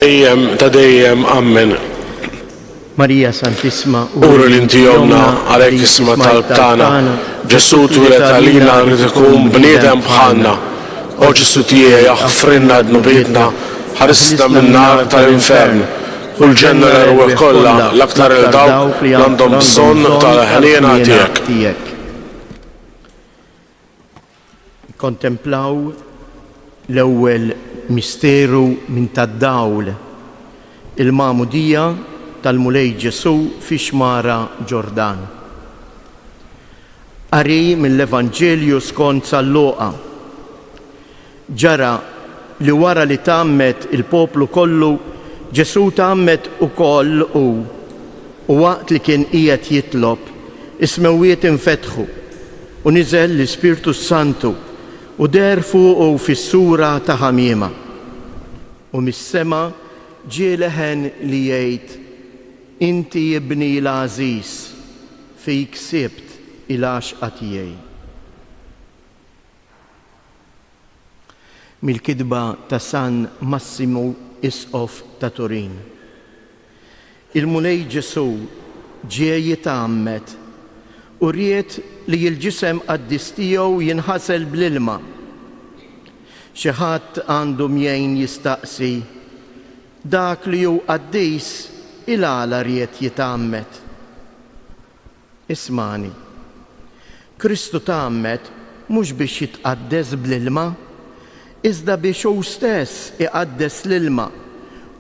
dejjem ammen. Marija Santisma, Uru l-inti jomna għalek isma tal-btana, Ġesu twilet għalina rrid ikun bniedem bħalna. O Ġesu tiegħi aħfrinna dnubietna, ħarisna min-nar tal-infern. U l-ġenna l-erwek kollha l-aktar il-dawk li għandhom bżonn tal-ħniena tiegħek. Kontemplaw l-ewwel misteru minn tad-dawl, il-Magħmudija tal-Mulej Ġesu fi xmara Ġordan. Qari mill-Evanġelju skont San Luqa. Ġara li wara li tgħammed il-poplu kollu, Ġesu tgħammed ukoll u waqt li kien qiegħed jitlob, is-smewwiet infetħu u niżel l-Ispirtu Santu u der fuqu fis-sura ta' ħamiema. U mis-sema ġie leħen li jgħid: Inti ibni l-għażiż, fik sibt il-għaxqa tiegħi. Mill-kitba ta' San Massimo Isqof ta' Turin. Il-Mulej Ġesu ġie jitgħammed u ried li l-ġisem qaddis tiegħu jinħasel bl-ilma. Xi ħadd għandu mjejn jistaqsi: dak li hu qaddis il-għala ried jitgħammed. Ismani, Kristu tgħammed mhux biex jitqaddes bl-ilma, iżda biex hu stess iqaddes l-ilma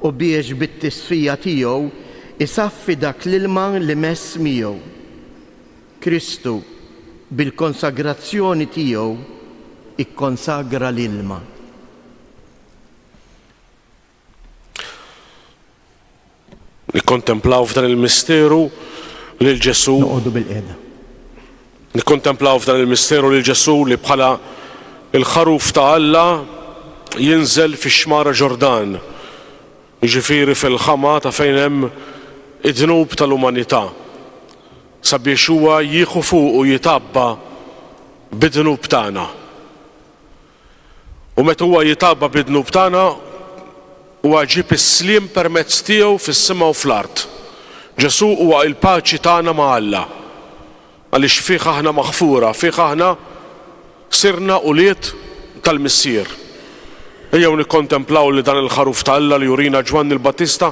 u biex bit-tisfija tiegħu isaffi dak l-ilma li mess miegħu. Kristu bil-konsagrazzjoni tiegħu ikkonsagra l-ilma. Nikkontemplaw f'dan il-misteru lil Ġesu. Noqogħdu bil-qiegħda. Nikkontemplaw f'dan il-misteru lil Ġesu li bħala il-ħaruf ta' Alla jinżel fix-xmara Ġordan, jiġifieri fil-ħama ta' fejn hemm id-dnub tal-umanità, sabiex huwa jieħu fuq u jitabba bid-dnub tagħna. U meta huwa jitabba bid-dnub tagħna huwa ġib is-sliem permezz tiegħu fis-sema u fl-art. Ġesu huwa l-paċi tagħna ma' Alla, għaliex fih aħna maħfura, fih aħna sirna ulied tal-Missier. Ejjew nikkontemplaw li dan il-ħaruf ta' Alla li jurina Ġwanni l-Battista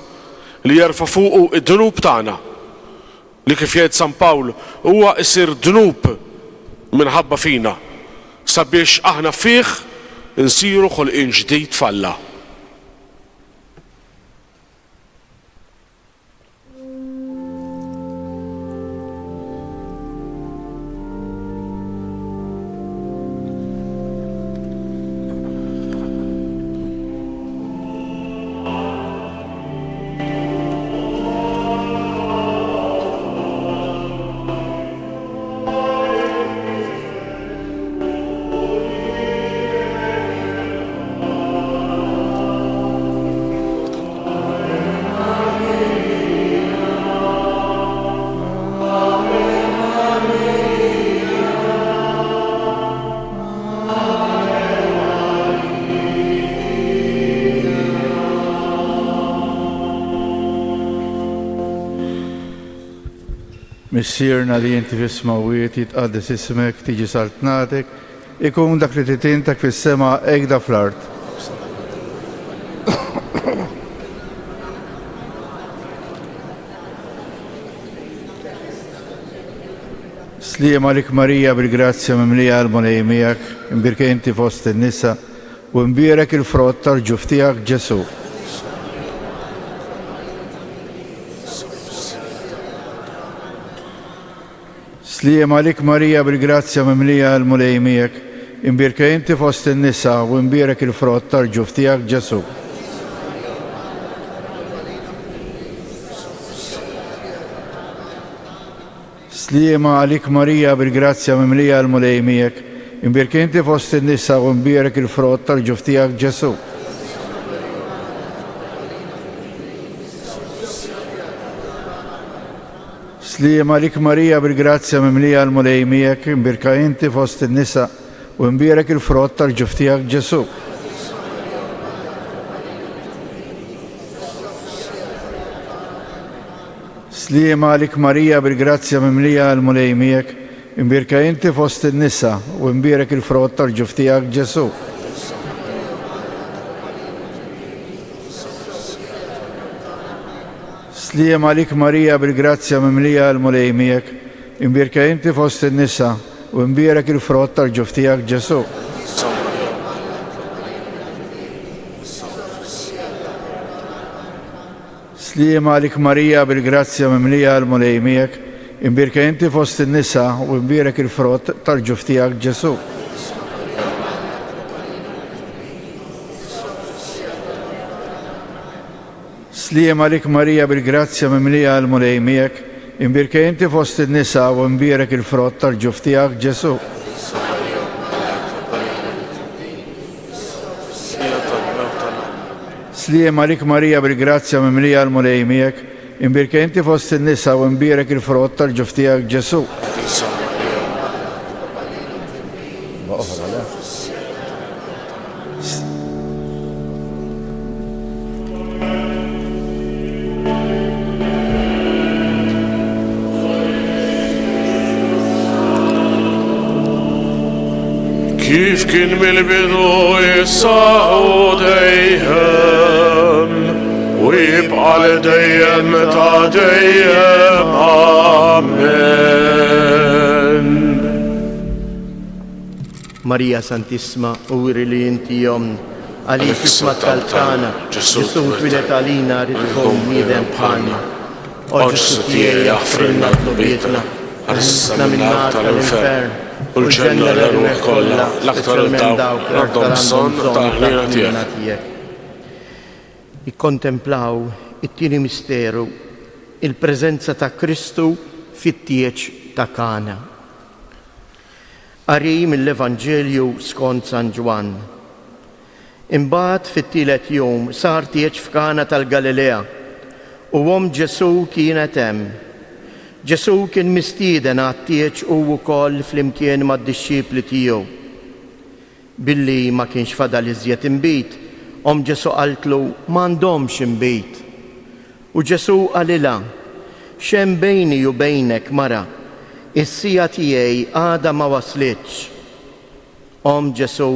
li jerfa' fuqu id-dnub tagħna, li kif jgħid San Pawl huwa isir dnub minħabba fina, sabiex aħna fih insiru ħolqien ġdid f'Alla. Missierna li inti fis-smawwiet jitqaddes ismek, tiġi saltnatek, ikun dak li titintak fis-sema hekk fl-art. Sliem għalik Marija bil-grazzja mimlija l-Mulej miegħek, imbirkej inti fost in-nisa u imbierek il-frott tal-ġuf tiegħek Ġesu. Sliem għalik Marija bil-grazzja mimlija l-Mulej miegħek, imbirkej inti fost in-nisa u imbierek il-frott tal-ġuf tiegħek Ġesu. Sliem għalik Marija bil-grazzja mimlija l-Mulej miegħek, imbirkej inti fost in-nisa u imbierek il-frott tal-ġuf tiegħek Ġesu. Sliem għalik Marija bil-grazzja mimlija l-Mulej miegħek, imbirkej inti fost in-nisa u imbierek il-frott tal-ġuf tiegħek Ġesu. Slima għalik Marija bil-grazzja mimlija għal-mulejmijek, imbirka inti fost il-nisa u imbirek il-frott tal-ġuftijak Ġesu. Slima għalik Marija bil-grazzja mimlija għal-mulejmijek, imbirka inti fost il-nisa u imbirek il-frott tal-ġuftijak Ġesu. Slima għalik Marija bil-grazzja mimlija għal-mulejmijek, imbirka inti fost il-nisa u imbirek il-frott tal-ġuftijak Ġesu. Slima għalik Marija bil-grazzja mimlija għal-mulejmijek, imbirka inti fost il-nisa u imbirek il-frott tal-ġuftijak Ġesu. Slima għalik Marija bil-grazzja mimlija għal-mulejmijek, imbirka inti fost il-nisa u imbirek il-frott tal-ġuftijak Ġesu. Kif kien mill-bidu issa u dejjem u jibqa' dejjem ta' dejjem. Amen. Marija Santissima, uri li inti jom, għalik isma tal-tana, Ġesu twilet għalina ritkom nidem bħalna. Oġġu tijie jaffrilna t-nubietna, għarissna minnar tal-infern, u l-ġenna l-ruħ kolla, l-aktar il-dawk, għandhom bżonn tal-ħnina tijek. Ikkontemplaw it-tieni misteru, il-preżenza ta' Kristu fit-tieċ ta' Kana. Qari mill-Evanġelju skont San Ġwan. Imbagħad fit-tielet jum sar tieċ f'Kana tal-Galilea u Ġesu kienet hemm. Ġesu kien mistieden għat-tieċ u wkoll flimkien mad-dixxipli tiegħu. Billi ma kienx fadal iżjed imbit, Ġesu qaltlu m'għandhomx imbit. U Ġesu qalilha, x'hemm bejni u bejnek mara, is-sija tiegħi għadha ma waslitx. Ġesu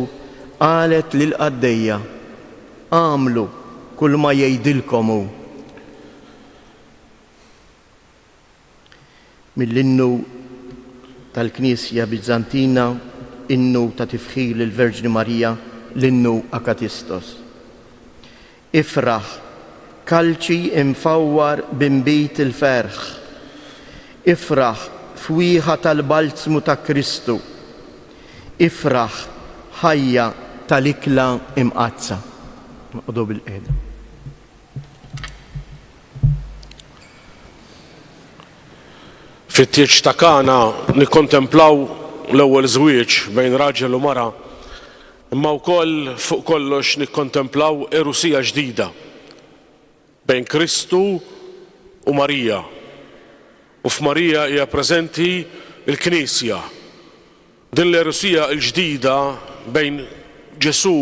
qalet lill-qaddejja, għamlu kull ma jgħidilkom hu. Mill-innu tal-Knisja Biżantina, innu ta' tifħil il-Verġni Marija, l-innu Akatistos. Ifraħ, kalċi imfawwar bimbit il-ferħ. Ifraħ, fwieħa tal-balzmu ta' Kristu. Ifraħ, ħajja tal-ikla imqazza. Maqdu bil-qeda. Fit-tieċ ta' Kana nikkontemplaw l-ewwel żwieġ bejn raġel u mara, imma wkoll fuq kollox nikkontemplaw erusija ġdida bejn Kristu u Marija. U f'Marija hija preżenti l-Knisja. Din l-erusija l-ġdida bejn Ġesu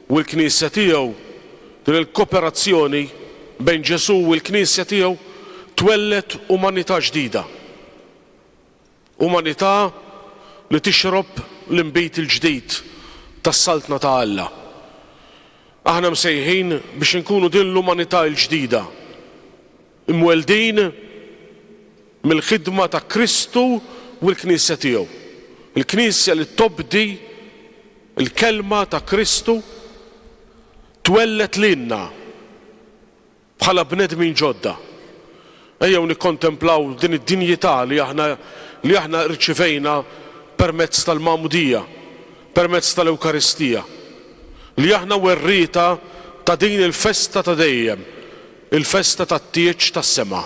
u l-Knisja tiegħu, din il-kooperazzjoni bejn Ġesu u l-Knisja tiegħu twellet umanità ġdida. Umanità li tixrob l-imbit il-ġdid tas-saltna ta' Alla. Aħna msejħin biex inkunu din l-umanità l-ġdida, imweldin mill-ħidma ta' Kristu u l-Knisja tiegħu. Il-Knisja li tobdi il-kelma ta' Kristu twellet lilna bħala bnedmin ġodda. Ejjew nikkontemplaw din id-dinjità li aħna rċivejna permezz tal-Magħmudija, permezz tal-Ewkaristija, li aħna werrieta ta' din il-festa ta' dejjem, il-festa tat-tieċ tas-sema.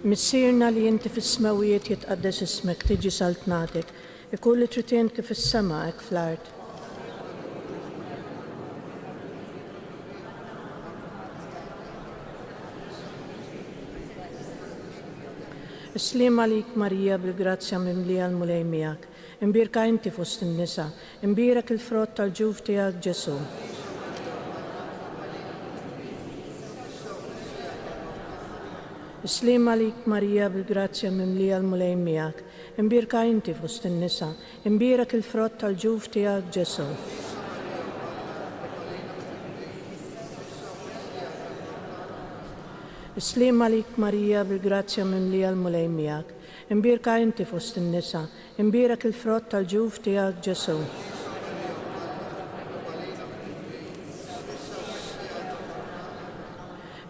مصيرنا اللي انت في السماويات يتقدس اسمك، تيجي سلطنتك، يكون اللي تريتينك في السماء اك في الارض. السلام عليك ماريا بالجراتيا مملية المولى معك، مباركة انت في وسط النساء، مبارك الفروت تاع الجوف تاعك جسو. السلام عليك ماريا بالجراتيا مملية المولى معك، مباركة انت في وسط النساء، مبارك الفروت تاع الجوف تاعك جسو. السلام عليك ماريا بالجراتيا مملية المولى معك، مباركة انت في وسط النساء، مبارك الفروت تاع الجوف تاعك جسو.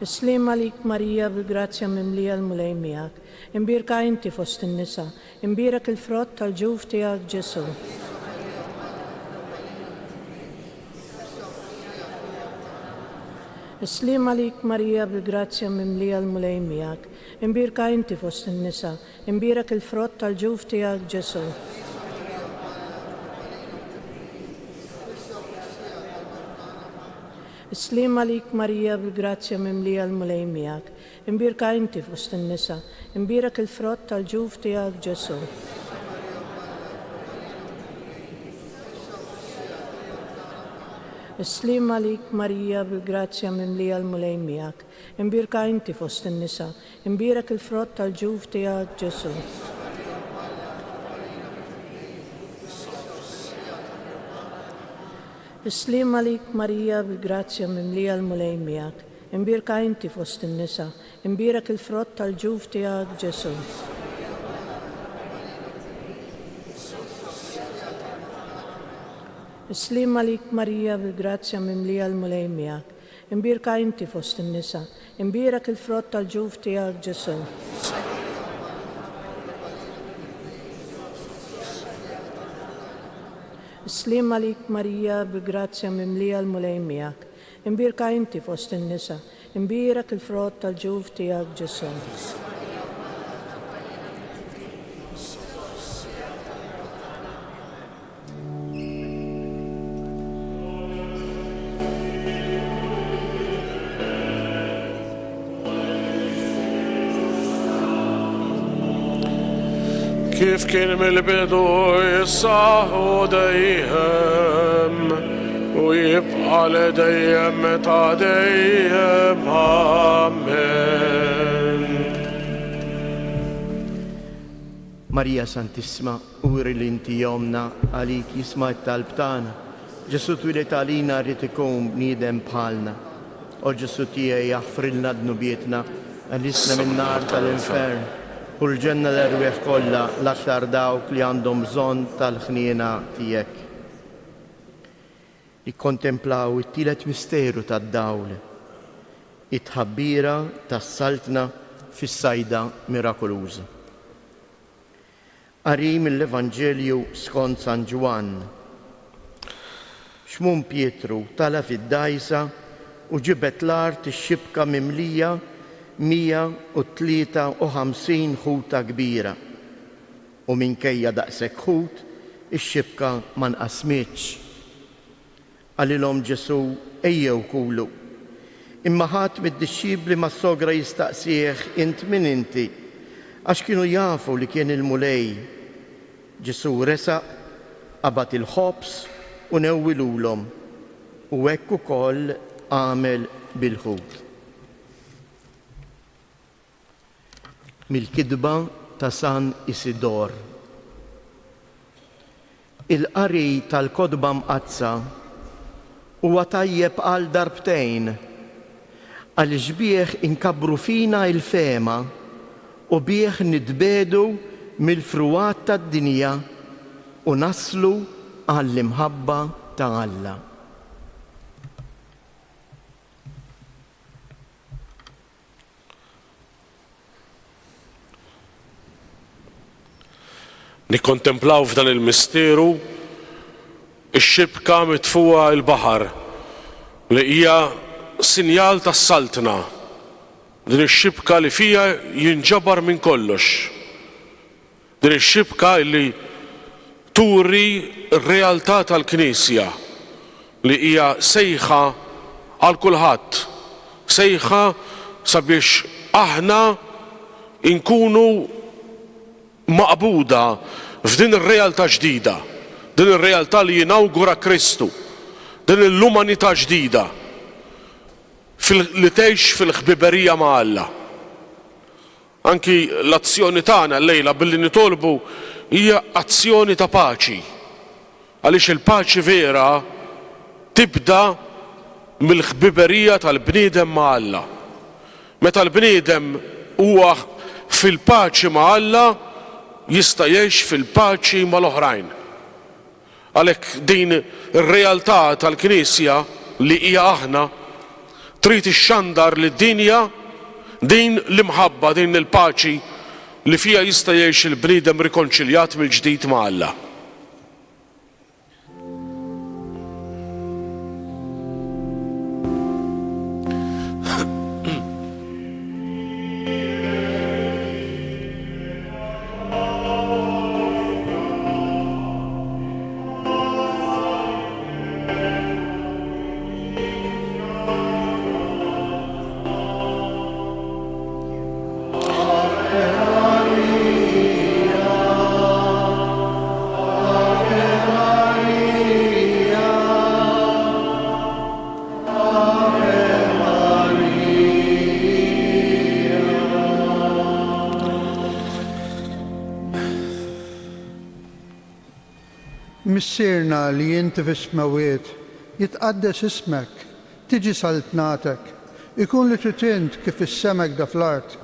السلام عليك ماريا بالجراتيا مملية المولى معك، مباركة انت في وسط النساء، مبارك الفروت تاع الجوف تاعك جسو. السلام عليك ماريا بالجراتيا مملية المولى معك، مباركة انت في وسط النساء، مبارك الفروت تاع الجوف تاعك جسو. السلام عليك ماريا بالجراتيا مملية المولى معك، مباركة انت في وسط النساء، مبارك الفروت تاع الجوف تاعك جسو. السلام عليك ماريا بالجراتيا مملية المولى معك، مباركة انت في وسط النساء، مبارك الفروت تاع الجوف تاعك جسو. السلام عليك ماريا بالجراتيا مملية المولى معك، مباركة انت في وسط النساء، مبارك الفروت تاع الجوف تاعك جسو. السلام عليك ماريا بالجراتيا مملية المولى معك، مباركة انت في وسط النساء، مبارك الفروت تاع الجوف تاعك جسو. السلام عليك ماريا بالجراتيا مملية المولى معك، مباركة انت في وسط النساء، مبارك الفروت تاع الجوف تاعك جسو. كيف كان من البدو يصاحوا ديهم ويبقى لديهم متى ديهم. آمين. Marija Santissima, uri li inti jomna, għalik jisma' t-talb tagħna. Ġesu twilet għalina rrid ikun bniedem bħalna. O Ġesu tiegħi jaħfrilna dnubietna, għalisna min-nar tal-infern. U l-ġenna l-erwieħ kollha l-aktar dawk li għandhom bżonn tal-ħniena tiegħek. Ikkontemplaw it-tielet misteru tad-dawl, it-tħabbira tas-saltna fis-sajda mirakoluża. Qari mill-Evanġelju skont San Ġwan. Xmum Pietru tala fid-dajsa u ġibet l-art ix-xibka mimlija 153 ħuta kbira. U minkejja daqshekk ħut, ix-xibka ma nqasmitx. Għalilhom Ġesu ejjew kulu. Imma ħadd mid-dixxibli mas-sogra jistaqsih int min inti, għax kienu jafu li kien il-mulej. Ġesu resaq, qabad il-ħobs u newwilulhom, u hekk ukoll għamel bil-ħut. Mill-kidba ta' San Isidor. Il-qari tal-kodba mqazza huwa tajjeb għal darbtejn, għaliex bih inkabru fina il-fema u bih nitbedu mill-fruwat tad-dinja u naslu għall-imħabba ta' Alla. Nikkontemplaw f'dan il-misteru ix-xibka mitfuqa il-baħar li hija sinjal tas-saltna din ix-xibka li fija jinġabar minn kollox. Din ix-xibka li turi r-realtà tal-Knisja li hija sejħa għal kulħadd, sejħa sabiex aħna inkunu maqbuda f'din ir-realtà ġdida, din ir-realtà li jinawgura Kristu, din l-umanità ġdida li tgħix fil-ħbiberija ma' Alla. Anki l-azzjoni tagħna llejla billi nitolbu hija azzjoni ta' paċi, għaliex il-paċi vera tibda mill-ħbiberija tal-bniedem ma' Alla. Meta l-bniedem huwa fil-paċi ma' Alla, jista' jgħix fil-paċi mal-oħrajn. Għalhekk din ir-realtà tal-Knisja li hija aħna trid ixxandar lid-dinja din l-imħabba, din il-paċi li fija jista' jgħix il-bniedem rikonċiljat mill-ġdid ma' Alla. Missirna li jinti fis-smawiet, jitqaddes ismek, tiġi saltnatek, ikun li tritint kif is-semek da fl-art.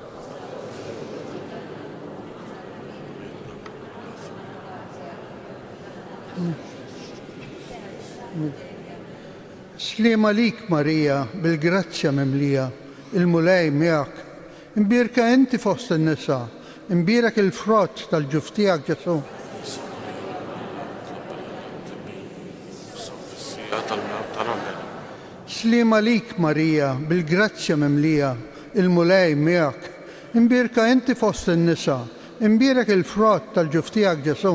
Slima lik Marija, bil-grazzja mimlija, il-mulej miegħek, imbierka inti fost in-nisa, imbierek il-frott tal-ġuftijak Ġesu. Slima lik Marija, bil-grazzja mimlija, il-mulej miegħek, imbierka inti fost in-nisa, imbierek il-frott tal-ġuftijak Ġesu.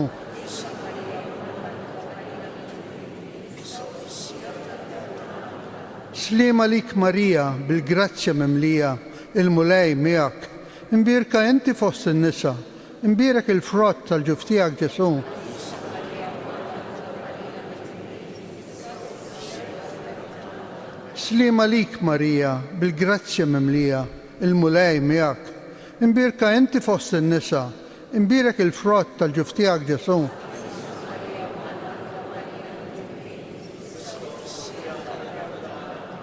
Slima lik Marija, bil-grazzja mimlija, il-mulej miegħek, imbierka inti fost in-nisa, imbierek il-frott tal-ġuftijak Ġesu. Slima lik Marija, bil-grazzja mimlija, il-mulej miegħek, imbierka inti fost in-nisa, imbierek il-frott tal-ġuftijak Ġesu.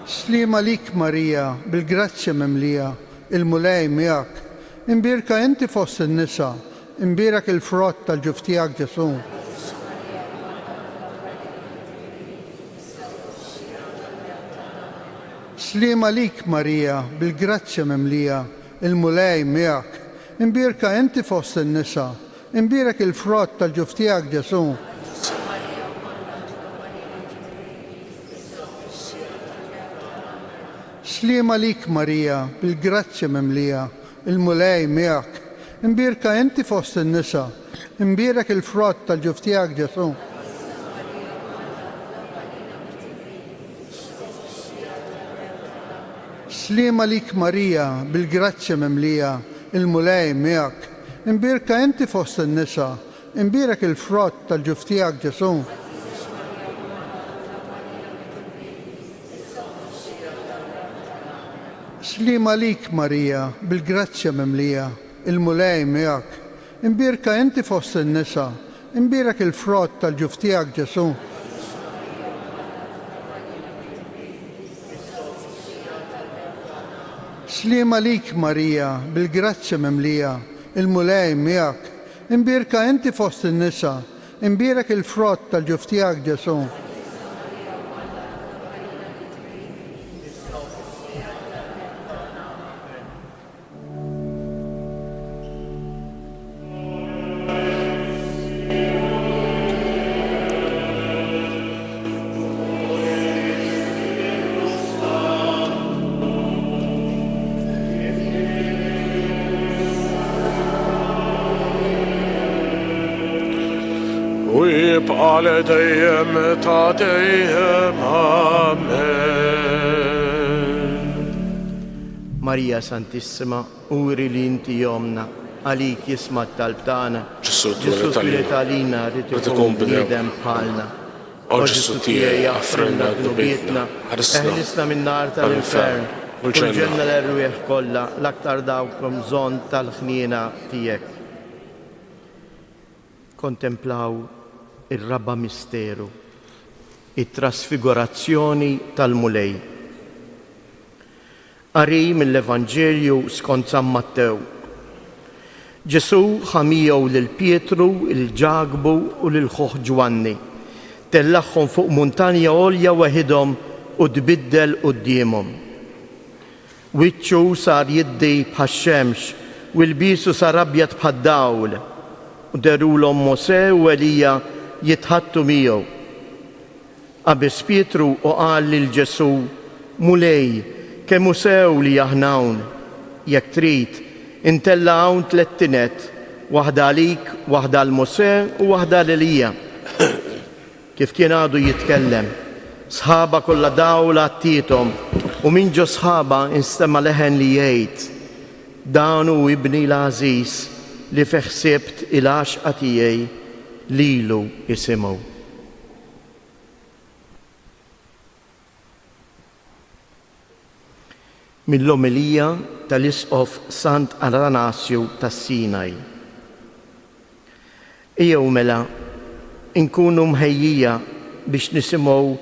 Slima lik Marija, bil-grazzja mimlija, il-mulej miegħek, imbierka inti fost in-nisa, imbierek il-frott tal-ġuftijak Ġesu. Slima lik Marija, bil-grazzja mimlija, il-mulej miegħek, imbierka inti fost in-nisa, imbierek il-frott tal-ġuftijak Ġesu. Slima lik Marija, bil-grazzja mimlija, il-mulej miegħek, imbierka inti fost in-nisa, imbierek il-frott tal-ġuftijak Ġesu. Slima lik Marija, bil-grazzja mimlija, il-mulej miegħek, imbierka inti fost in-nisa, imbierek il-frott tal-ġuftijak Ġesu. Slima lik Marija, bil-grazzja mimlija, il-mulej miegħek, imbierka inti fost in-nisa, imbierek il-frott tal-ġuftijak Ġesu. Slima lik Marija, bil-grazzja mimlija, il-mulej miegħek, imbierka inti fost in-nisa, imbierek il-frott tal-ġuftijak Ġesu. على ديم تعطيهم آمين. Marija Santissima, uri li inti jomna, għalik jisma t-talbtana, Ġesu Ġesu twilet talina rrit ikun ikun bidem bidem bħalna. O Ġesu tiegħi jaffrenna d-dubietna, Eħlisna minn nar tal-infern, u l-ġenna. ġenna l-erwieħ kollha, l-aktar dawkom bżonn tal-ħniena tiegħek. Kontemplaw ir-raba misteru, it-trasfigurazzjoni tal-mulej. Qari mill-Evanġelju skont San Mattew. Ġesu ħamijaw lil Pietru, il-Ġagbu u lil ħoħ Ġwanni. Tellaħħom fuq muntanja għolja waħidhom u tbiddel qudiemhom. Wiċċu sar jiddi bħax-xemx u l-bisu sar abjad bħad-dawl. U derulhom Mosè u Elija jitħattu miegħu. Qabes Pietru u qal lil Ġesu: Mulej, kemm sew li aħna hawn, jekk trid, intella hawn tliet tinet, waħda għalik, waħda l-Mosè u waħda l-Elija. Kif kien għadu jitkellem, sħaba kollha dawla għattietom u minn ġo sħaba instema' leħen li jgħid: Dan hu ibni l-għażiż li fih ħsibt il-għaxqa tiegħi lilu isimgħu. Mill-omilija tal-Isqof Sant Atanasju tas-Sinaj. Ejjew mela inkunu mħejjija biex nisimgħu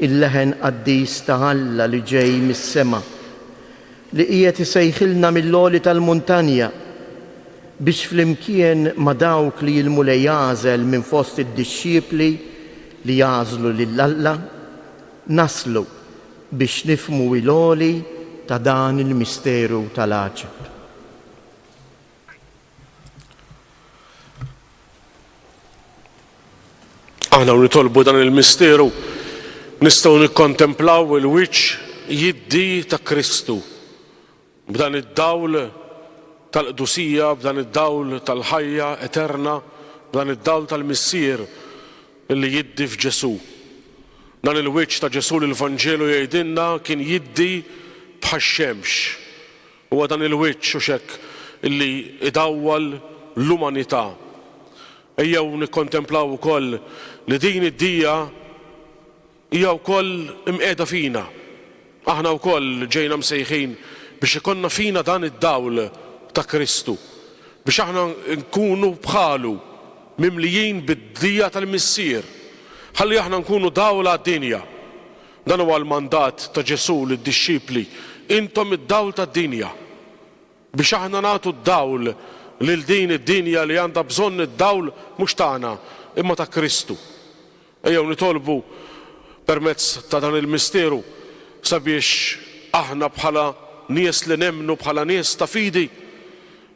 il-leħen qaddis ta' Alla li ġej mis-sema li qiegħed isejħilna mill-għoli tal-muntanja biex flimkien ma' dawk li l-mulej jażel minn fost id-dixxiepli li jażlu lill-Alla naslu biex nifhmu l-għoli ta' dan il-misteru tal-għaġeb. Aħna nitolbu dan il-misteru nistgħu nikkontemplaw il-wiċċ jiddi ta' Kristu b'dan id-dawl tal-qdusija, b'dan id-dawl tal-ħajja eterna, b'dan id-dawl tal-missier illi jiddi f'Ġesu. Dan il-wiċċ ta' Ġesu l-Evanġelu jgħidilna kien jiddi bħax-xemx. Huwa dan il-wiċċ u xekk illi idawwal l-umanità. Ejjew nikkontemplaw ukoll li din id-dija hija wkoll imqiegħda fina. Aħna wkoll ġejna msejħin biex ikollna fina dan id-dawl ta' Kristu. Biex aħna nkunu bħalu mimlijin bid-dija tal-missier. Ħalli aħna nkunu dawla għad-dinja. Dan huwa l-mandat ta' Ġesu lid-dixxipli. Intom id-dawl tad-dinja. Biex aħna nagħtu d-dawl lil din id-dinja li għandha bżonn id-dawl mhux tagħna imma ta' Kristu. Ejjew nitolbu permezz ta' dan il-misteru sabiex aħna bħala nies li nemmnu bħala nies ta' fidi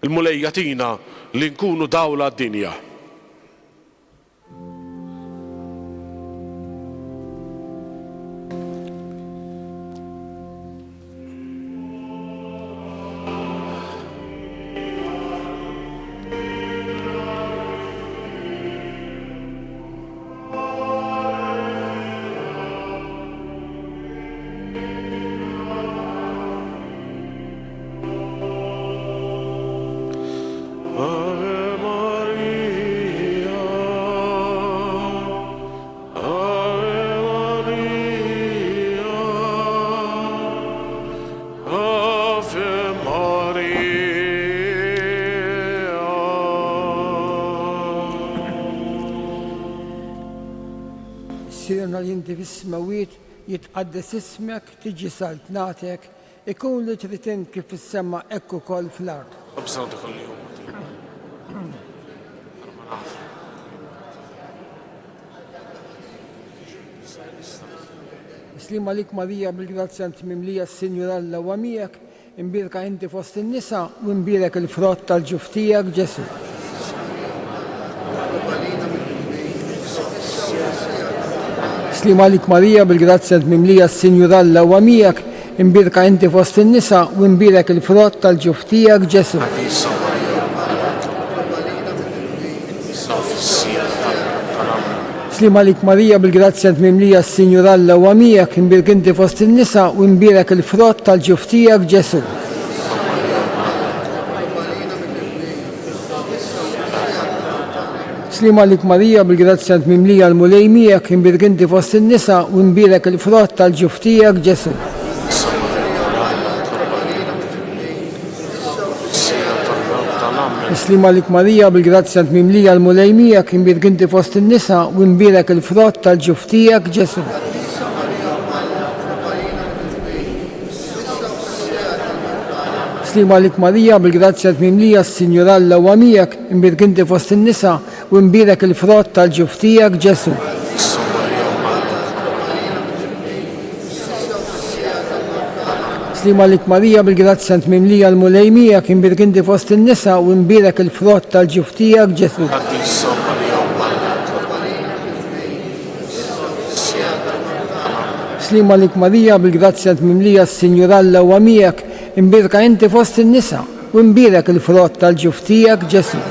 il-mulejja tina li nkunu dawla għad-dinja. Sirna li inti fis-smawiet jitqaddes ismek, tiġi saltnatek, ikun li trid int kif fis-sema hekk ukoll fl-ard. Islim għalik Marija bil-grazzja int mimlija s-Sinjur Alla huwa miegħek, imbirka inti fost in-nisa u imbirek il-frott tal-ġuf tiegħek Ġesu. Islim għalik Marija bil-grazzja int mimlija s-Sinjur Alla huwa miegħek, imbirka inti fost in-nisa u imbirek il-frott tal-ġuf tiegħek Ġesu. Slim għalik Marija bil-grazzja tmimlija s-Sinjur Alla huwa miegħek, imbirek inti fost in-nisa u imbierek il-frott tal-ġuf tiegħek Ġesu. Slim għalik Marija bil-grazzja tmimlija l-mulej miegħek, imbirek inti fost in-nisa u imbierek il-frott tal-ġuf tiegħek Ġesu. Slim għalik Marija bil-grazzja tmimlija l-mulej miegħek, imbirek inti fost in-nisa u imbierek il-frott tal-ġuf tiegħek Ġesu. Slim għalik Marija bil-grazzja tmimlija s-Sinjur Alla huwa miegħek, imbirek inti fost in-nisa u imbierek il-frott tal-ġuf tiegħek Ġesu. Slim għalik Marija bil-grazzja tmimlija l-mulej miegħek, imbirek inti fost in-nisa u imbierek il-frott tal-ġuf tiegħek Ġesu. Slim għalik Marija bil-grazzja tmimlija s-Sinjur Alla huwa miegħek, imbirka inti fost in-nisa u imbierek il-frott tal-ġuf tiegħek Ġesu.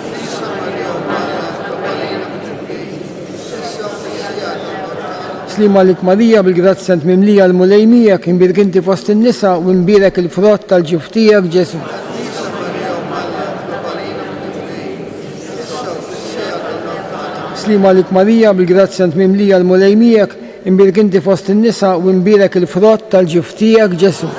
Slim għalik Marija bil-grazzja tmimlija l-mulej miegħek, imbirek inti fost in-nisa u imbierek il-frott tal-ġuf tiegħek Ġesu. Slim għalik Marija bil-grazzja tmimlija l-mulej miegħek, imbirek inti fost in-nisa u imbierek il-frott tal-ġuf tiegħek Ġesu.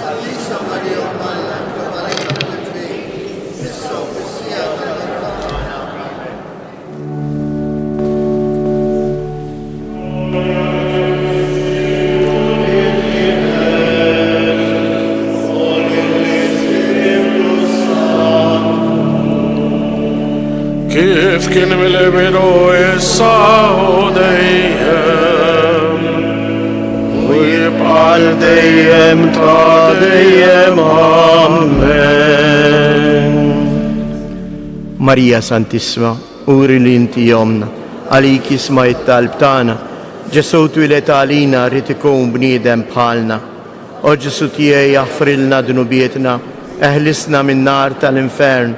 Kif kien mill-bidu issa u dejjem u jibqal dejjem ta' dejjem Amen. Marija Santissima, uri li inti jomna, għalik jisma' it-talb tagħna, Ġesu twilet għalina rrid ikun bniedem bħalna. O Ġesu tiegħi jaħfrilna dnubietna, eħlisna min-nar tal-infern,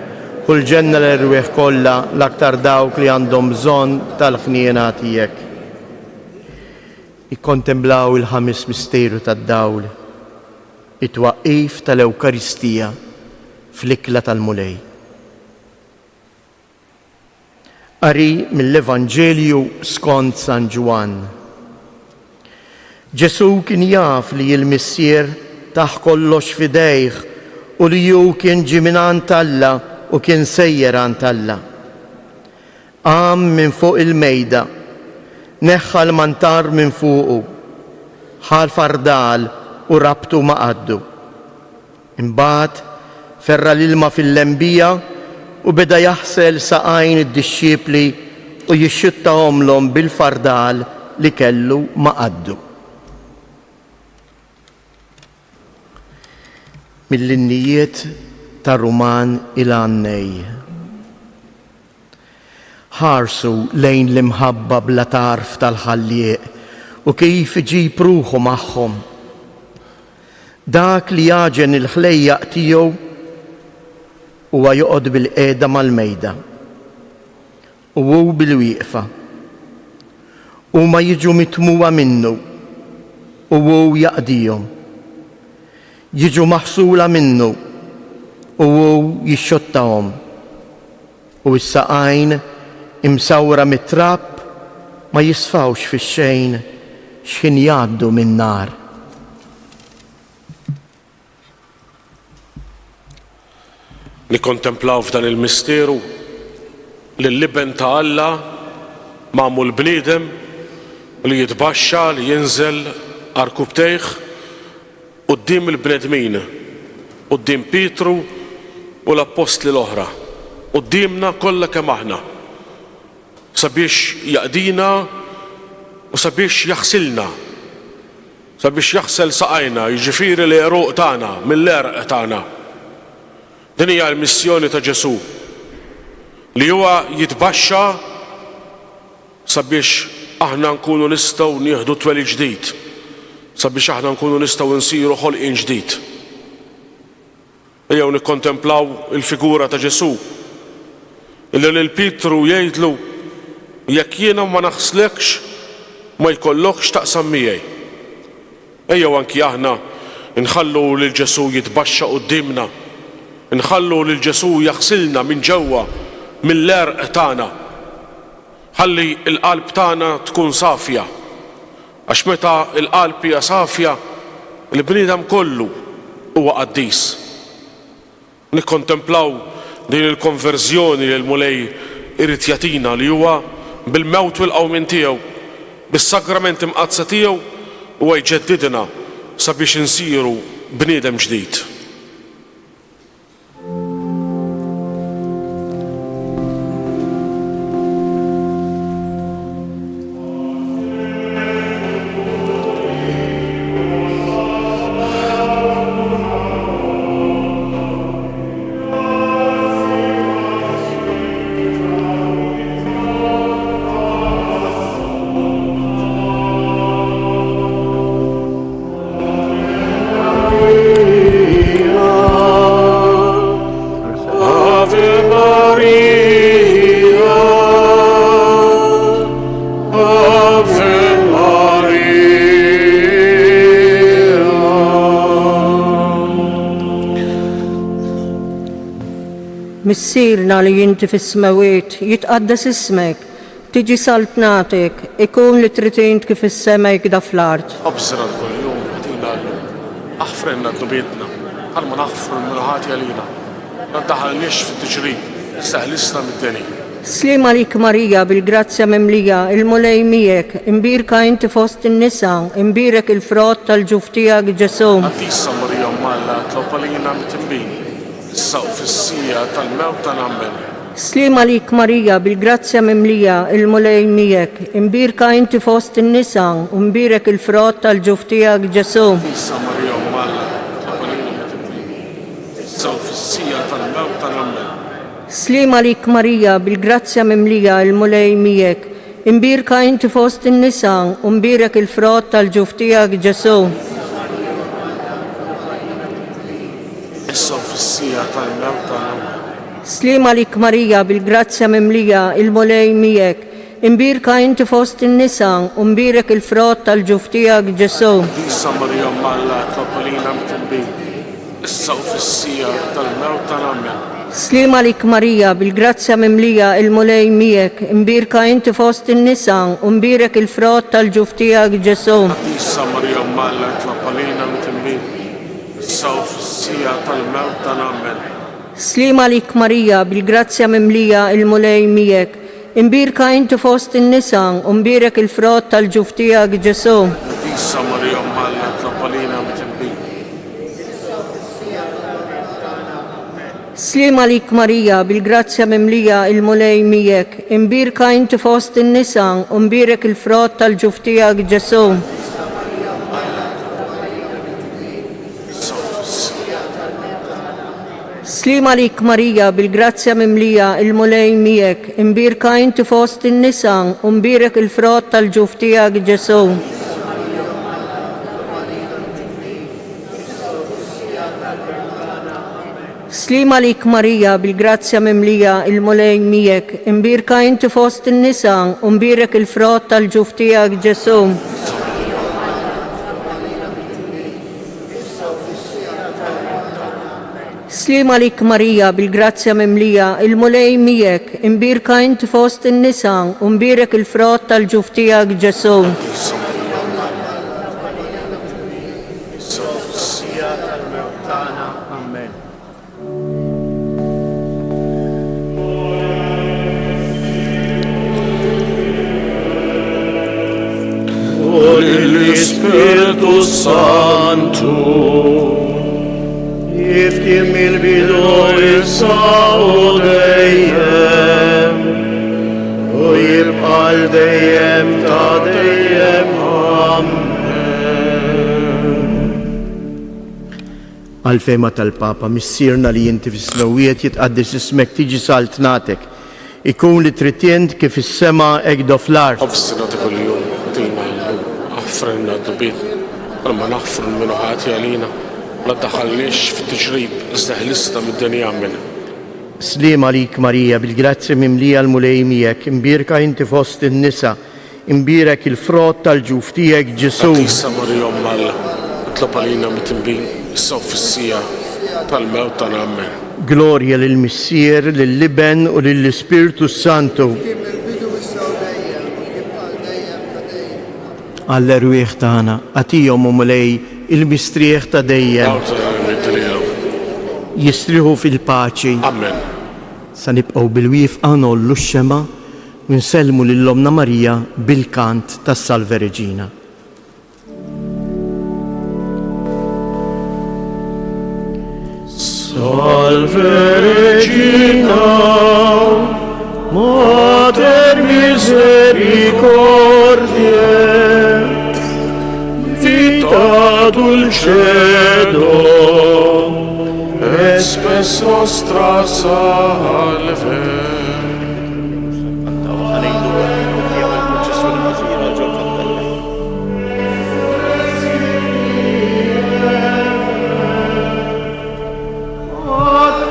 kull ġenna l-irwieħ kollha l-aktar dawk li għandhom bżonn tal-ħniena tiegħek. Ikkontemplaw il-ħames misteru tad-dawl, it-twaqqif tal-Ewkaristija fl-ikla tal-mulej. Qari mill-Evanġelju skont San Ġwan. Ġesu kien jaf li l-missier taħ kollox fidejh u li ju kien ġi minn Alla u kien sejjer għand Alla. Qam minn fuq il-mejda, neħħa l-mantar minn fuqu, ħal fardal u rabtu ma' qaddu. Imbagħad ferra l-ilma fil-lembija u beda jaħsel saqajn id-disċipli u jixxittahomlhom bil-fardal li kellu ma' qaddu. Mill-innijiet ta' Ruman il-Annej. Ħarsu lejn l-imħabba bla tarf tal-ħallieq u kif iġib ruħu magħhom. Dak li jaġen il-ħlejjaq tiegħu huwa joqgħod bil-qiegħda mal-mejda u hu bil-wieqfa. Huma jiġu mitmuwa minnu u hu jaqdihom. Jiġu maħsula minnu u hu jixxottahom. U s-saqajn imsawra mit-trapp ma jisfawx fix-xejn x'kien jgħaddu min-nar. Nikkontemplaw f'dan il-misteru li l-liben ta' Alla magħmul bniedem li jitbaxxa li jinżel għarkub tejħ quddiem il-bnedmin, quddiem Pietru u l-Apostli l-oħra, quddiemna kollha kemm aħna, sabiex jaqdina u sabiex jaħsilna, sabiex jaħsel saqajna, jiġifieri l-għeruq tagħna mill-għerq tagħna. Din hija l-missjoni ta' Ġesu li huwa jitbaxxa sabiex aħna nkunu nistgħu nieħdu twelid ġdid, sabiex aħna nkunu nistgħu nsiru ħolqien ġdid. Ejjew nikkontemplaw il-figura ta' Ġesu illi lil Pietru jgħidlu jekk jiena ma naħslekx ma jkollokx taqsam miegħi. Ejjew anki aħna nħallu lil Ġesu jitbaxxa qudiemna, nħallu lil Ġesu jaħsilna minn ġewwa mill-għerq tagħna. Ħalli l-qalb tagħna tkun safja, għax meta l-qalb hija safja, il-bniedem kollu huwa qaddis. Nikkontemplaw din il-konverżjoni li l-mulej irid jagħtina li huwa bil-mewt u l-qawmien tiegħu, bis-sagrament imqazza tiegħu huwa jġeddidna sabiex insiru bniedem ġdid. Missirna li jinti fis-smawiet, jitqaddas ismek, tiġi saltnatek, ikun li trid int kif is-sema jkda fl-art. Abżra kuljum għatina aħfrenna d-nubietna, għalma naħfru l-mruħati għalina, naddaħalniex fit-tiġrib, staħlisna mid-deni. Slima lik Marija bil-grazzja memlija, il-mulej miegħek, imbirka inti fost in-nisa, imbirek il-frott tal-ġuf tiegħek Ġesu. Għaddissa Marija Malla tlob għalina mit-timbin, issa u fis-sija tal-mewt tal-amben. Slima lik Marija bil-grazzja memlija, il-mulej miegħek, imbirka inti fost in-nisa, imbirek il-frott tal-ġuf tiegħek Ġesu. Għaddissa Marija Malla tlob għalina mit-timbin, issa u fis-sija tal-mewt tal-amben. Slima lik Marija bil-grazzja memlija, il-mulej miegħek, imbirka inti fost in-nisa, imbirek il-frott tal-ġuf tiegħek Ġesu. Issa u fis-sija tal-mewt tal-amben. Slima lik Marija bil-grazzja memlija, il-mulej miegħek, imbirka inti fost in-nisa, imbirek il-frott tal-ġuf tiegħek Ġesu. Għaddissa Marija Malla tlob għalina mit-timbin, issa u fis-sija tal-mewt tal-amben. Slima lik Marija bil-grazzja memlija, il-mulej miegħek, imbirka inti fost in-nisa, imbirek il-frott tal-ġuf tiegħek Ġesu. Għaddissa Marija Malla tlob għalina mit-timbin, issa u fis-sija tal-mewt tal-amben. Slima lik Marija bil-grazzja memlija, il-mulej miegħek, imbirka inti fost in-nisa, imbirek il-frott tal-ġuf tiegħek Ġesu. Għaddissa Marija Malla tlob għalina mit-timbin. Slima lik Marija bil-grazzja memlija, il-mulej miegħek, imbirka inti fost in-nisa, imbirek il-frott tal-ġuf tiegħek Ġesu. Slima lik Marija bil-grazzja memlija, il-mulej miegħek, imbirka inti fost in-nisa, imbirek il-frott tal-ġuf tiegħek Ġesu. Slima lik Marija bil-grazzja memlija, il-mulej miegħek, imbirka inti fost in-nisa, imbirek il-frott tal-ġuf tiegħek Ġesu. Slima lik Marija bil-grazzja memlija, il-mulej miegħek, imbirka inti fost in-nisa, imbirek il-frott tal-ġuf tiegħek Ġesu. Spiritu Santu, jiftim il-bidu issa u dejjem, u jibqal dejjem ta' dejjem. Amen. Għal-fema tal-Papa, missirna li jinti fis-smawiet jitqaddis ismek tiġi saltnatek, ikun li tritjent kif is-sema ekdo fl-art. Abstina kuljum għatina aħfrenna d-dubiet, għalma naħfru l-mruħati għalina, la daħalniex fit-tiġrib, iżdaħlista mid-denja minna. Slima lik Marija bil-grazzja mimlija l-mulej miegħek, imbirka inti fost in-nisa, imbierak il-frott tal-ġuf tiegħek Ġesu. Issa Marija Alla, itlob għalina mitnbin issa fis-sija tal-mewt tagħna Amen. Glorja lill-Missier, lill-Liben u lill-Ispirtu Santu. Għall-erwieħ tagħna, għatihom mulej il-mistrieħ ta' dejjem. Jistrieħu fil-paċi. Amen. Sa nibqgħu bil-wifqa nollu x-xema u nsellmu lill-Omna Marija bil-kant tas-Salve Reġina. Salve Regina, Mater misericordiae, vita dulcedo, et spes nostra salve.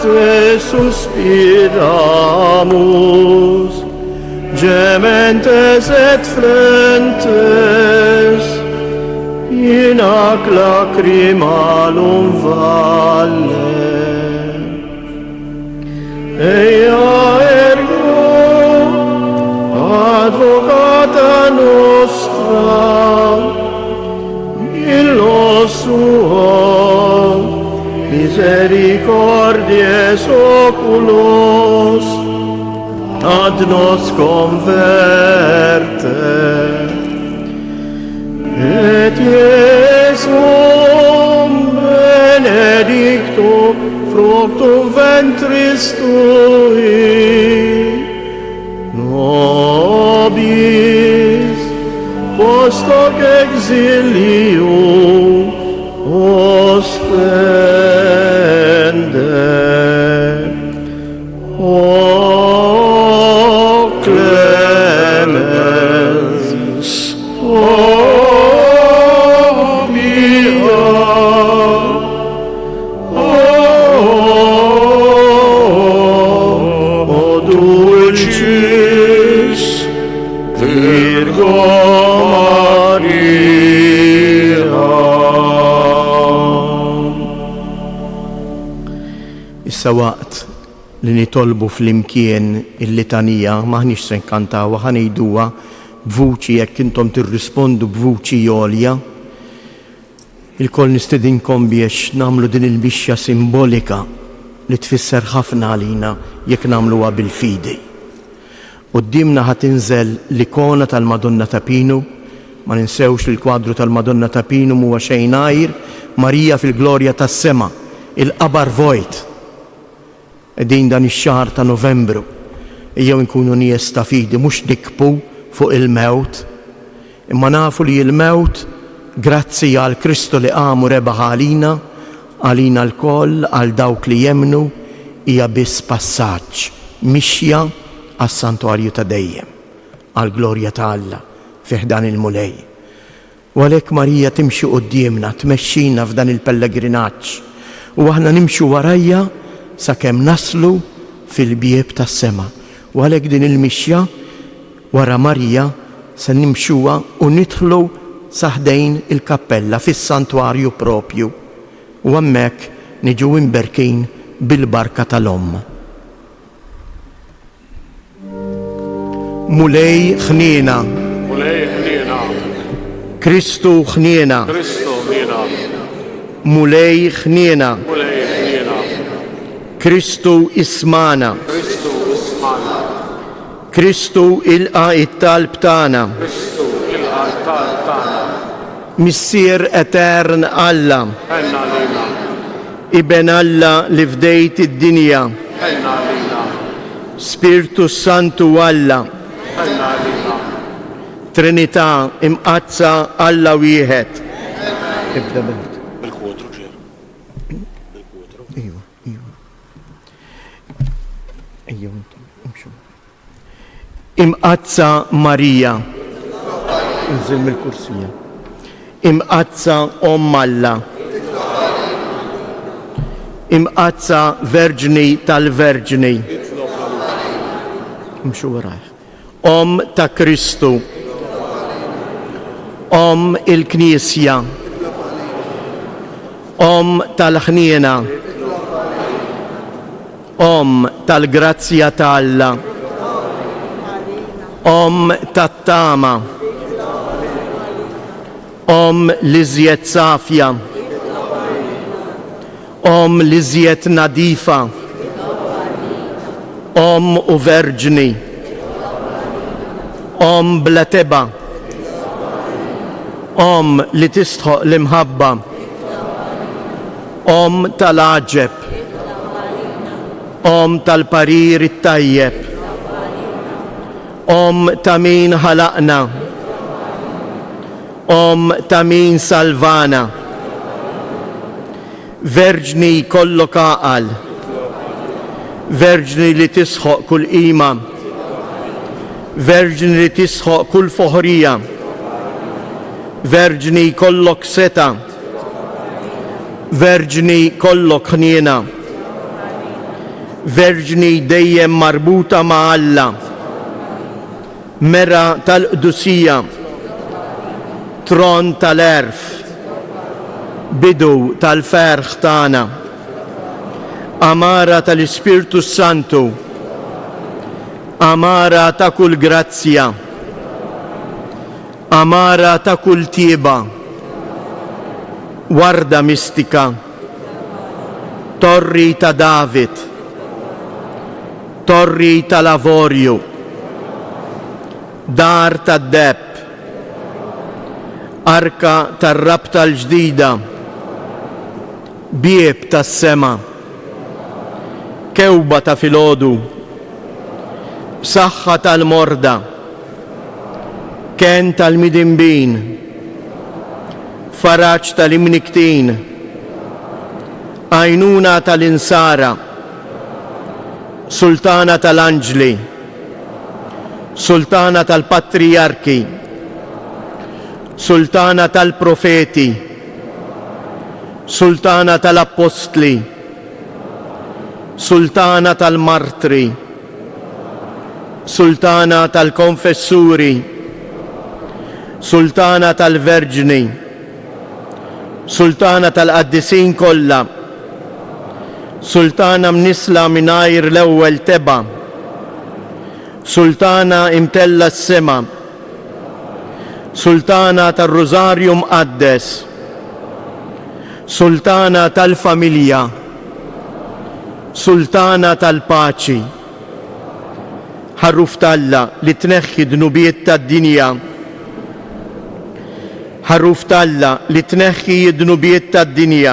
Te suspiramus, gementes et flentes, in ac lacrimalum valle. Ea ergo, advocata nostra, illo suo, misericordies oculos, ad nos converte. Et Iesum benedictum fructum ventris tui, nobis post hoc exilium ostende. O clemens, o pia, o dulcis Virgo Maria. Issa waqt li nitolbu fl-imkien il-litanija maħniex se nkantawa ħanejduha b'vuċi jekk intom tirrispondu b'vuċi għolja. Il-koll nistedinkom biex namlu din il-bixja simbolika li tfisser ħafna għalina jekk namluha bil-fidi. Qudiemna ħatinżel l-ikona tal-Madonna ta' Pinu, ma ninsewx il-kwadru tal-Madonna ta' Pinu huwa xejn għajr, Marija fil-glorja tas-sema, il-qabar vojt. Din dan ix-xahar ta' Novembru, ejjew nkunu nies ta' fidi mhux nikbu fuq il-mewt, imma nafu li il-mewt grazzi għal Kristu li qamu rebaħ għalina l-koll għal dawk li jemnu hija biss passaġġ mixja għas-santwarju ta' dejjem għal glorja ta' Alla fih dan il-mulej. U għalhekk Marija timxi qudiemna, tmexxina f'dan il-pellegrinaġġ u aħna nimxu warajja sakemm naslu fil-bieb tas-sema. U għalhekk din il-mixja wara Marija se nimxuha u nidħlu saħdejn il-kappella fis-santwarju propju. U hemmhekk niġu imberkin bil-barka tal-Omm. Mulej ħniena, Mulej ħniena, Kristu ħniena, Kristu ħniena, mulej ħniena, Mulej ħniena, Kristu ismana, Kristu ismana, Kristu ilqa it-talb tagħna, Kristu il-altar tagħna, Missier etern Alla, ħenna lina, Iben Alla li fdejt id-dinja, ħenna lina, Spiritu Santu Alla, ħenna lina, Trinità imqazza Alla wieħed. Ibda belt. bil-kwotru ġer. Ejwa. Ejja intom, imxu. Imqazza Marija. Inżil mill-kursija. Imqazza Omm Alla. Imqazza Verġni tal-Verġni. Imxu warajh. Omm ta' Kristu. il-Knisja, tal-ħniena, tal-grazzja tal-Alla, tat-tama, l-iżjed safja, l-iżjed nadifa, u verġni, bla teba, li tistħoq l-imħabba, tal-aġeb, tal-parir it-tajjeb, ta' min ħalaqna, ta' min salvana, verġni kollok aqal, verġni li tisħoq kull qima, verġni li tisħoq kull foħrija, verġni kollok seta, verġni kollok ħniena, verġni dejjem marbuta ma' Alla, mera tal-qdusija, tron tal-erf, bidu tal-ferħ tagħna, amara tal-Ispirtu Santu, amara ta' kull grazzja, amara ta' kull tieba, warda mistika, torri ta' David, torri ta' lavorju, dar ta' deb, arka ta' rabta l-ġdida, bieb ta' sema, kewba ta' filodu, saħħa tal-morda, ken tal-midimbin, faraġ tal-imniktin, għajnuna tal-insara, sultana tal-anġli, sultana tal-patriarki, sultana tal-profeti, sultana tal-apostli, sultana tal-martri, sultana tal-konfessuri, sultana tal-verġni, sultana tal-qaddisin kollha, sultana mnisla mingħajr l-ewwel teba, sultana imtella s-sema, sultana tar-Rużarju mqaddes, sultana tal-familja, sultana tal-paċi, ħarruf tal-Alla li tneħħi dnubiet tad-dinja, ħarruf tal-Alla li tneħħi dnubiet tad-dinja,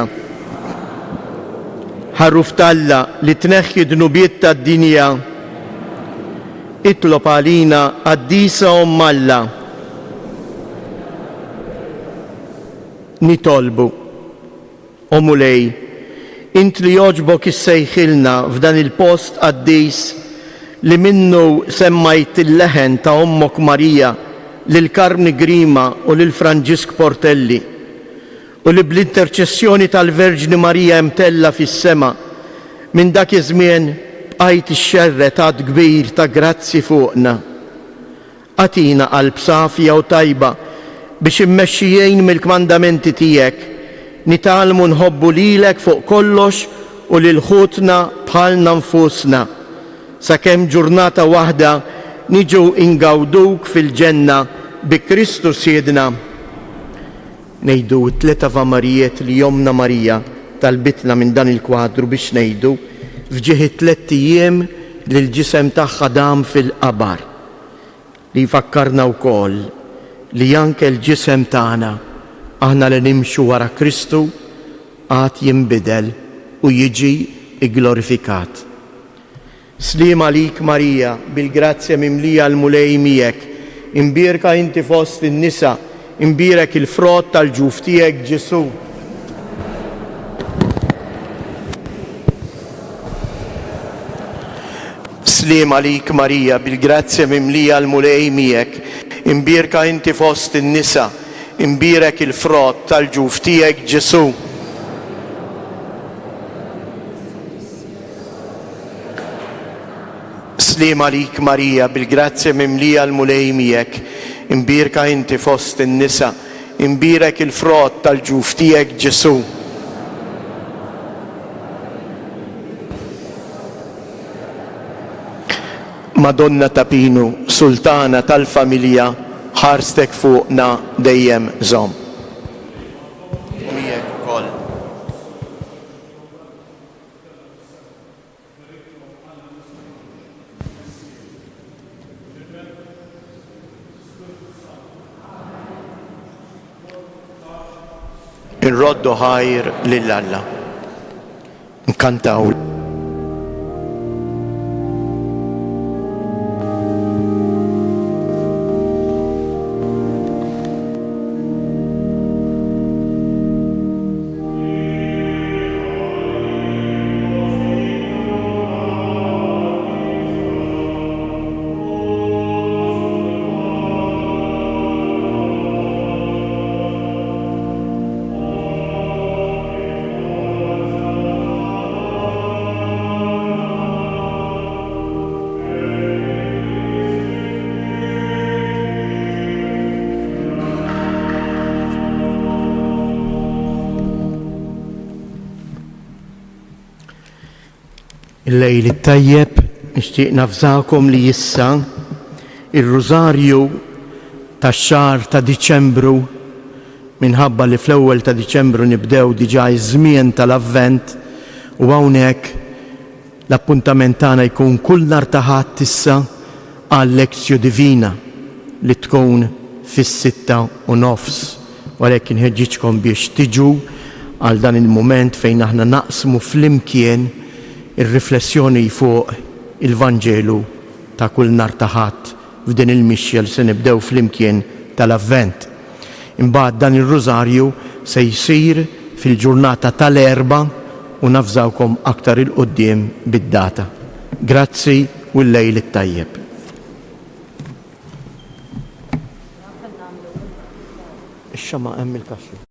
ħarruf tal-Alla li tneħħi dnubiet tad-dinja, itlob għalina qaddisa Alla, nitolbu, Mulej, int li joġbok issejħilna f'dan il-post qaddis li minnu semmajt il-leħen ta' Ommok Marija lil Karmni Grima u lil Franġisk Portelli u li bl-interċessjoni tal-Verġni Marija mtella fis-sema minn dak iż-żmien bqajt ix-xerret għad kbir ta' grazzi fuqna. Atina qalb safja u tajba biex immexxijejn mill-kmandamenti tiegħek nitalmu nħobbu lilek fuq kollox u lil ħutna bħalna nfusna sakemm ġurnata waħda niġu ingawduk fil-ġenna bi Kristus Siedna. Ngħidu t-tlieta Avamarijiet li jomna Marija talbitna minn dan il-kwadru biex ngħidu fġieħi 3 ijiem li l-ġisem tagħha dam fil-qabar li jfakkarna wkoll li anke l-ġisem tagħna aħna li nimxu wara Kristu għad jinbidel u jiġi glorifikat. Sliem għalik Marija, bil-grazzja mimlija l-mulej miegħek, imbierka inti fost in-nisa, imbierek il-frott tal-ġuf tiegħek Ġesu. Sliem għalik Marija, bil-grazzja mimlija l-mulej miegħek, imbierka inti fost in-nisa, imbierek il-frott tal-ġuf tiegħek Ġesu. Sliem għalik Marija, bil-grazzja mimlija l-mulej miegħek, imbierka inti fost in-nisa, imbirek il-frott tal-ġuf tiegħek Ġesu. Madonna ta' Pinu, Sultana tal-familja, ħarstek fuqna dejjem żomm. Miegħek ukoll. Inroddu ħajr lil Alla. Nkantaw. Il-lejl it-tajjeb nixtieq nafżakom li issa ir-Rużarju tax-xahar ta' Diċembru minħabba li fl-ewwel ta' Diċembru nibdew diġà iż-żmien tal-Avvent u hawnhekk l-appuntament tagħna jkun kull nhar ta' Ħadd issa għal lezzju divina li tkun fis-6:30. Għalhekk inħeġġiġkom biex tiġu għal dan il-mument fejn aħna naqsmu flimkien ir-riflessjoni fuq il-Vanġelu ta' kull nhar ta' Ħadd f'din il-mixja li se nibdew flimkien tal-Avvent. Imbagħad dan ir-Rużarju se jsir fil-ġurnata tal-Erba' u nafżawkom aktar il-qudiem bid-data. Grazzi u l-lejl it-tajjeb. Ix-xama hemm il-kaxxu.